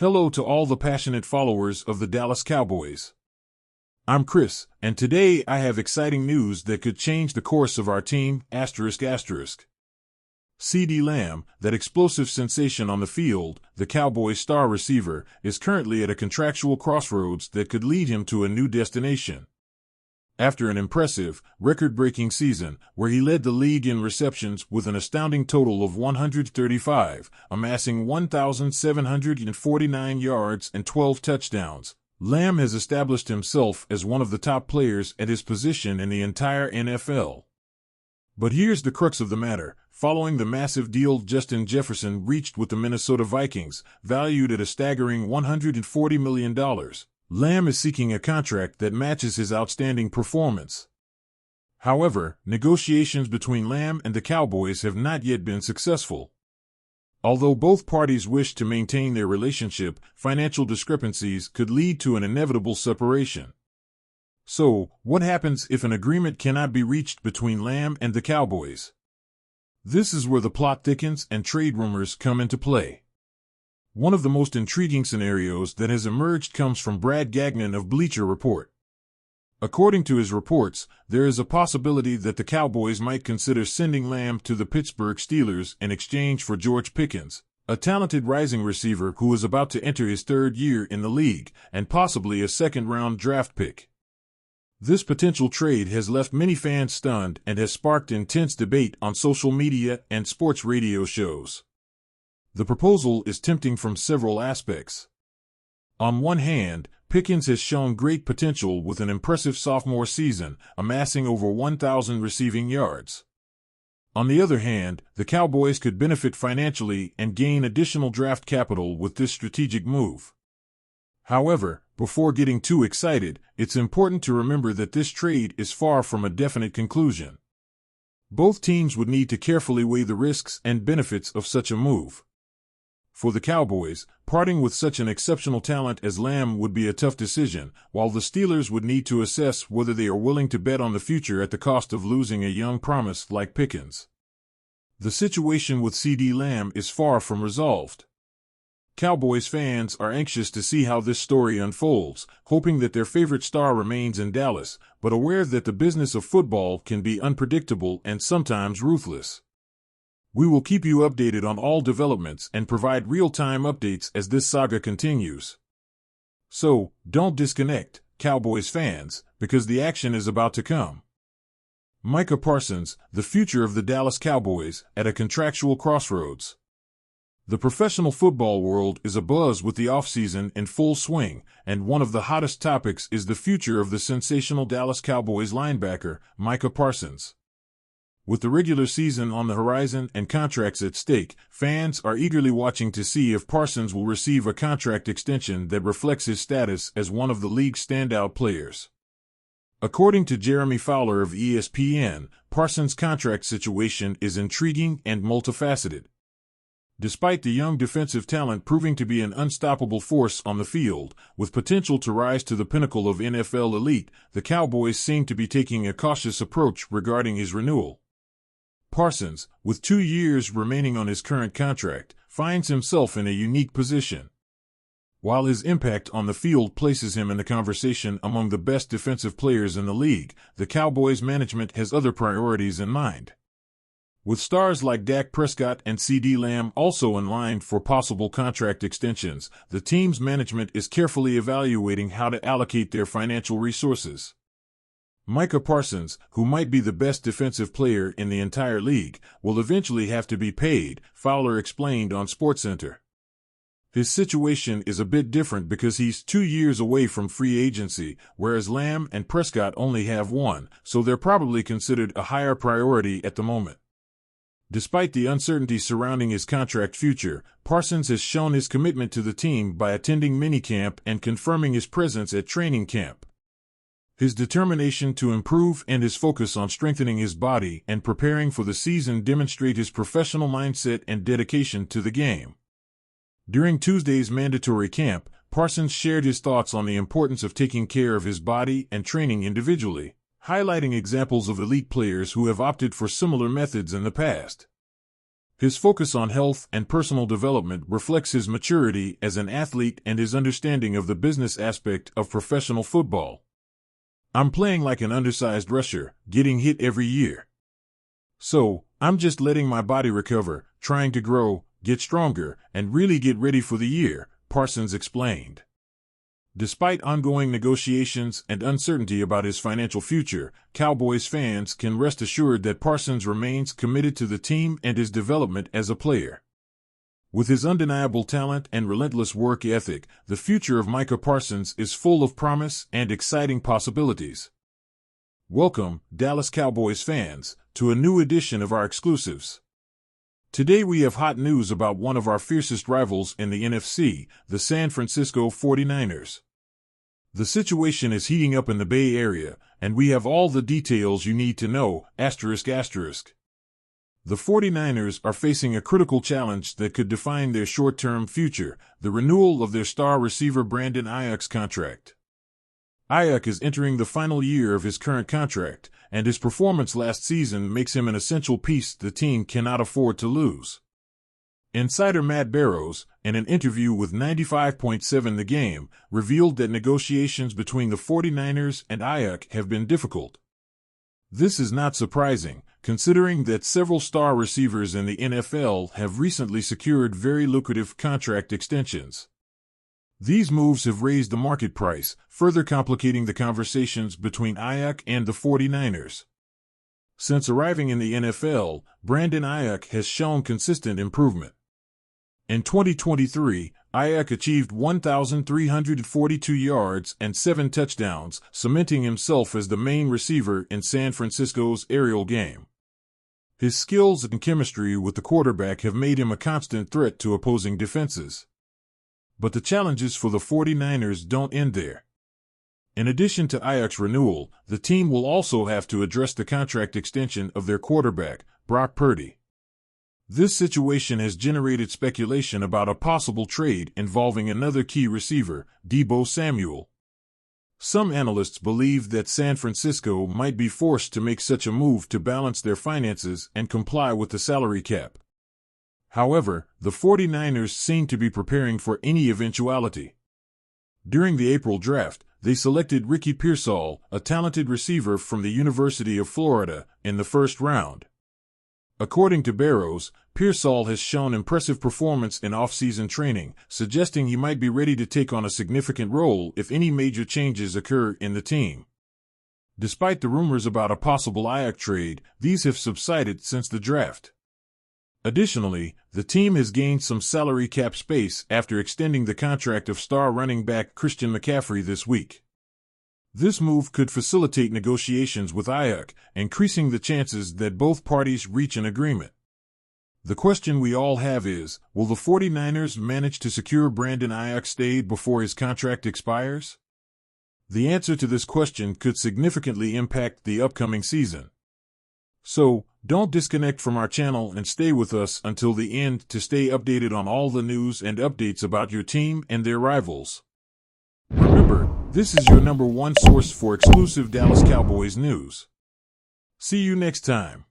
Hello to all the passionate followers of the Dallas Cowboys. I'm Chris, and today I have exciting news that could change the course of our team, ***. CeeDee Lamb, that explosive sensation on the field, the Cowboys' star receiver, is currently at a contractual crossroads that could lead him to a new destination. After an impressive, record-breaking season, where he led the league in receptions with an astounding total of 135, amassing 1,749 yards and 12 touchdowns, Lamb has established himself as one of the top players at his position in the entire NFL. But here's the crux of the matter. Following the massive deal Justin Jefferson reached with the Minnesota Vikings, valued at a staggering $140 million, Lamb is seeking a contract that matches his outstanding performance. However, negotiations between Lamb and the Cowboys have not yet been successful. Although both parties wish to maintain their relationship, financial discrepancies could lead to an inevitable separation. So, what happens if an agreement cannot be reached between Lamb and the Cowboys? This is where the plot thickens and trade rumors come into play. One of the most intriguing scenarios that has emerged comes from Brad Gagnon of Bleacher Report. According to his reports, there is a possibility that the Cowboys might consider sending Lamb to the Pittsburgh Steelers in exchange for George Pickens, a talented rising receiver who is about to enter his third year in the league, and possibly a second-round draft pick. This potential trade has left many fans stunned and has sparked intense debate on social media and sports radio shows. The proposal is tempting from several aspects. On one hand, Pickens has shown great potential with an impressive sophomore season, amassing over 1,000 receiving yards. On the other hand, the Cowboys could benefit financially and gain additional draft capital with this strategic move. However, before getting too excited, it's important to remember that this trade is far from a definite conclusion. Both teams would need to carefully weigh the risks and benefits of such a move. For the Cowboys, parting with such an exceptional talent as Lamb would be a tough decision, while the Steelers would need to assess whether they are willing to bet on the future at the cost of losing a young promise like Pickens. The situation with CeeDee Lamb is far from resolved. Cowboys fans are anxious to see how this story unfolds, hoping that their favorite star remains in Dallas, but aware that the business of football can be unpredictable and sometimes ruthless. We will keep you updated on all developments and provide real-time updates as this saga continues. So, don't disconnect, Cowboys fans, because the action is about to come. Micah Parsons, the future of the Dallas Cowboys, at a contractual crossroads. The professional football world is abuzz with the offseason in full swing, and one of the hottest topics is the future of the sensational Dallas Cowboys linebacker, Micah Parsons. With the regular season on the horizon and contracts at stake, fans are eagerly watching to see if Parsons will receive a contract extension that reflects his status as one of the league's standout players. According to Jeremy Fowler of ESPN, Parsons' contract situation is intriguing and multifaceted. Despite the young defensive talent proving to be an unstoppable force on the field, with potential to rise to the pinnacle of NFL elite, the Cowboys seem to be taking a cautious approach regarding his renewal. Parsons, with 2 years remaining on his current contract, finds himself in a unique position. While his impact on the field places him in the conversation among the best defensive players in the league, the Cowboys management has other priorities in mind. With stars like Dak Prescott and CeeDee Lamb also in line for possible contract extensions, the team's management is carefully evaluating how to allocate their financial resources. Micah Parsons, who might be the best defensive player in the entire league, will eventually have to be paid, Fowler explained on SportsCenter. His situation is a bit different because he's 2 years away from free agency, whereas Lamb and Prescott only have 1, so they're probably considered a higher priority at the moment. Despite the uncertainty surrounding his contract future, Parsons has shown his commitment to the team by attending minicamp and confirming his presence at training camp. His determination to improve and his focus on strengthening his body and preparing for the season demonstrate his professional mindset and dedication to the game. During Tuesday's mandatory camp, Parsons shared his thoughts on the importance of taking care of his body and training individually, highlighting examples of elite players who have opted for similar methods in the past. His focus on health and personal development reflects his maturity as an athlete and his understanding of the business aspect of professional football. "I'm playing like an undersized rusher, getting hit every year. So, I'm just letting my body recover, trying to grow, get stronger, and really get ready for the year," Parsons explained. Despite ongoing negotiations and uncertainty about his financial future, Cowboys fans can rest assured that Parsons remains committed to the team and his development as a player. With his undeniable talent and relentless work ethic, the future of Micah Parsons is full of promise and exciting possibilities. Welcome, Dallas Cowboys fans, to a new edition of our exclusives. Today we have hot news about one of our fiercest rivals in the NFC, the San Francisco 49ers. The situation is heating up in the Bay Area, and we have all the details you need to know, ***. The 49ers are facing a critical challenge that could define their short-term future, the renewal of their star receiver Brandon Aiyuk's contract. Aiyuk is entering the final year of his current contract, and his performance last season makes him an essential piece the team cannot afford to lose. Insider Matt Barrows, in an interview with 95.7 The Game, revealed that negotiations between the 49ers and Aiyuk have been difficult. This is not surprising, considering that several star receivers in the NFL have recently secured very lucrative contract extensions. These moves have raised the market price, further complicating the conversations between Aiyuk and the 49ers. Since arriving in the NFL, Brandon Aiyuk has shown consistent improvement. In 2023, Aiyuk achieved 1,342 yards and 7 touchdowns, cementing himself as the main receiver in San Francisco's aerial game. His skills and chemistry with the quarterback have made him a constant threat to opposing defenses. But the challenges for the 49ers don't end there. In addition to Aiyuk's renewal, the team will also have to address the contract extension of their quarterback, Brock Purdy. This situation has generated speculation about a possible trade involving another key receiver, Deebo Samuel. Some analysts believe that San Francisco might be forced to make such a move to balance their finances and comply with the salary cap. However, the 49ers seem to be preparing for any eventuality. During the April draft, they selected Ricky Pearsall, a talented receiver from the University of Florida, in the first round. According to Barrows, Pearsall has shown impressive performance in off-season training, suggesting he might be ready to take on a significant role if any major changes occur in the team. Despite the rumors about a possible Aiyuk trade, these have subsided since the draft. Additionally, the team has gained some salary cap space after extending the contract of star running back Christian McCaffrey this week. This move could facilitate negotiations with Aiyuk, increasing the chances that both parties reach an agreement. The question we all have is, will the 49ers manage to secure Brandon Aiyuk's stay before his contract expires? The answer to this question could significantly impact the upcoming season. So, don't disconnect from our channel and stay with us until the end to stay updated on all the news and updates about your team and their rivals. Remember, this is your #1 source for exclusive Dallas Cowboys news. See you next time.